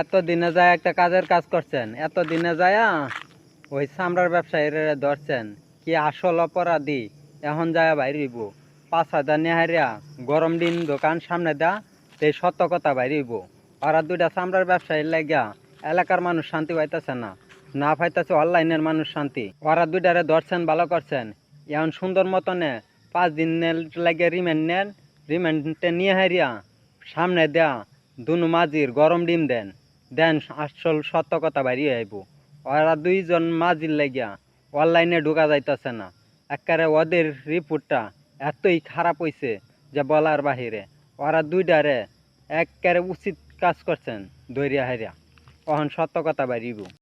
এতদিনে যায় একটা কাজের কাজ করছেন, এতদিনে যায় ওই চামড়ার ব্যবসায়ীরা ধরছেন কি আসল অপরাধী। এখন যায় বাইরিব 5,000 নেহারিয়া গরম দিন দোকান সামনে দা এই সত্য কথা বাইরিব। ওরা দুইটা চামড়ার ব্যবসায়ীর লাগিয়া এলাকার মানুষ শান্তি পাইতেছে না, না পাইতেছে অনলাইনের মানুষ শান্তি। ওরা দুইটারে ধরছেন, ভালো করছেন। এখন সুন্দর মতনে 5 দিন লাগে রিমান্ড নেন, রিমান্ডে নিয়ে হারিয়া সামনে দেয়া দুনু মাঝির গরম ডিম দেন দেন আসল সত্য কথা বাইরিয়ে আইব। ওরা দুইজন মাঝির লাগিয়া অনলাইনে ঢোকা যাইতেছে না। একেবারে ওদের রিপোর্টটা এতই খারাপ হয়েছে যে বলার বাহিরে। ওরা দুইটারে একেবারে উচিত কাজ করছেন ধৈর্য হারিয়া, তখন সত্য কথা বাইরিব।